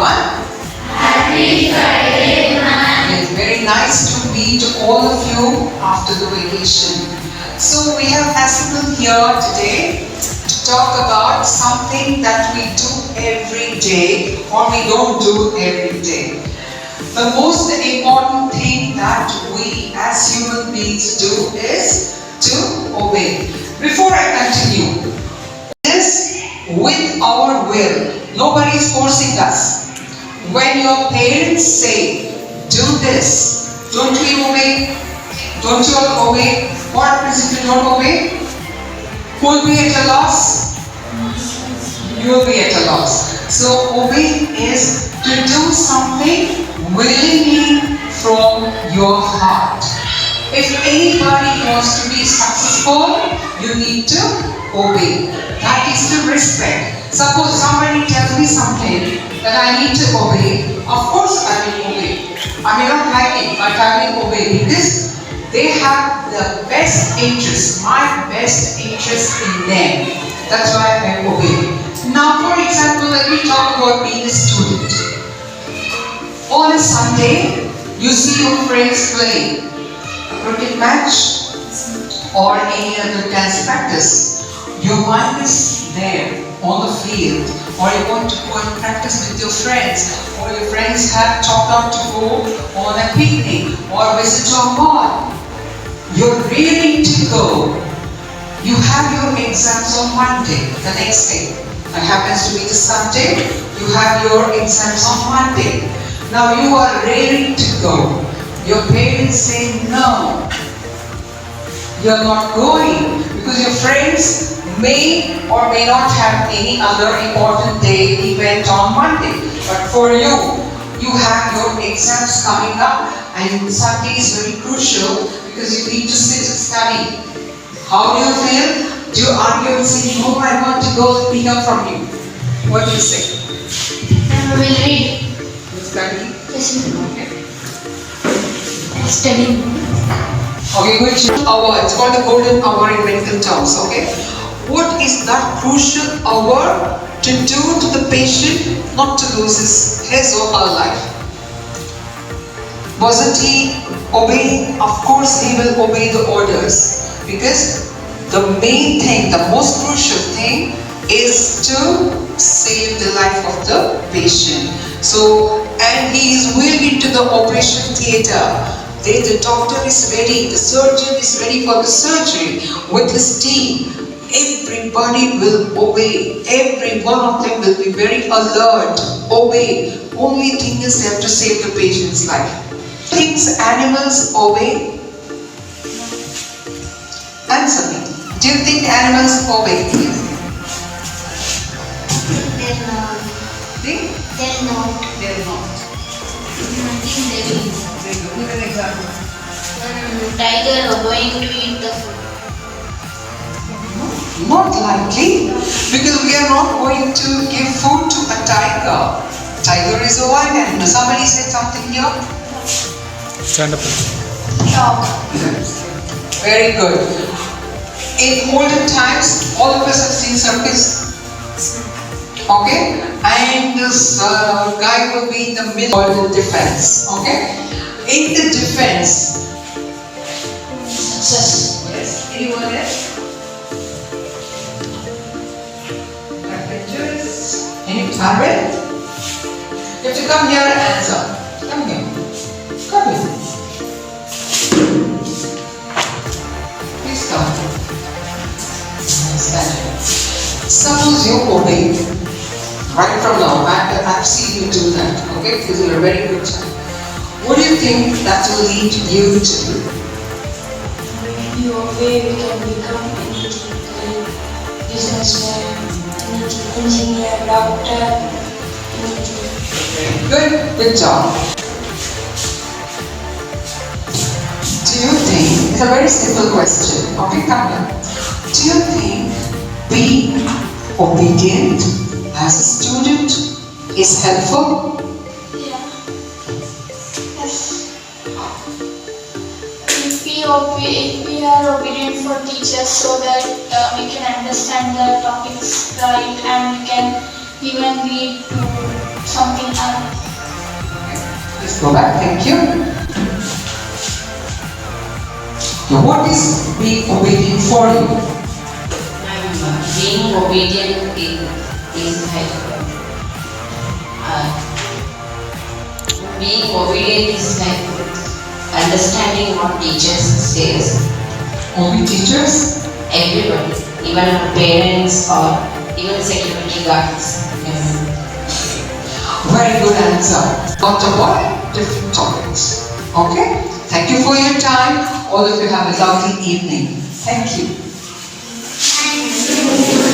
everyone. Happy Friday, ma'am. It's very nice to meet all of you after the vacation. So we have assembled here today to talk about something that we do every day or we don't do every day. The most important thing that we as human beings do is to obey. Before I continue, this with our will. Nobody is forcing us. When your parents say, do this, don't we obey? Don't you all obey? What happens if you don't obey? Who will be at a loss? You will be at a loss. So obey is to do something willingly from your heart. If anybody wants to be successful, you need to obey. That is to respect. Suppose somebody tells me something that I need to obey, of course I will obey. I may not like it, but I will obey because they have the best interest, my best interest in them. That's why I obey. Now for example, let me talk about being a student. On a Sunday, you see your friends playing a cricket match or any other dance practice. Your mind is there on the field, or you want to go and practice with your friends, or your friends have talked out to go on a picnic or visit a mall. You're ready to go. You have your exams on Monday, the next day. That happens to be the Sunday. You have your exams on Monday. Now you are ready to go. Your parents say no. You're not going because your friends may or may not have any other important day event on Monday. But for you, you have your exams coming up and Sunday is very crucial because you need to sit and study. How do you feel? Do you argue and say, no, I want to go and pick up from you? What do you say? I will read. You study? Yes, ma'am. Okay. Study. Okay, which hour? It's called the golden hour in medical terms, okay? What is that crucial hour to do to the patient not to lose his or her life? Wasn't he obeying? Of course he will obey the orders because the main thing, the most crucial thing is to save the life of the patient. So, and he is well into the operation theatre. The doctor is ready, the surgeon is ready for the surgery with his team. Everybody will obey. Every one of them will be very alert, obey. Only thing is they have to save the patient's life. Things animals obey? Answer me. Do you think animals obey? They're not. Think? They're not. They're not. I think they will. Very good. Give an example. Tiger are going to eat the food. Not likely, because we are not going to give food to a tiger. Tiger is a wild animal. Somebody said something here? Stand up. Dog. Very good. In olden times, all of us have seen circus. Okay? And this guy will be in the middle of the defense. Okay? In the defense. Success. Yes. Anyone else? Adventurous? Any parent? You have to come here and answer. Come here. Come here. Please come. Stand here. Suppose you obey. Right from now, I've seen you do that, okay? Because you're a very good child. What do you think that will lead you to? If you obey, we can become anything like businessman, anything, engineer, doctor, anything. Good job. Do you think, it's a very simple question, okay, come here. Do you think being obedient as a student is helpful? Yeah. Yes. If we are obedient for teachers so that we can understand the topics right and we can even read to something else. Let's go back. Thank you. Now, what is being obedient for you? Being obedient is like being obedient is like understanding what teachers says. Only teachers? Everybody, even our parents or even security guards. Very good answer. Talked about different topics. Okay? Thank you for your time. All of you have a lovely evening. Thank you. Thank you.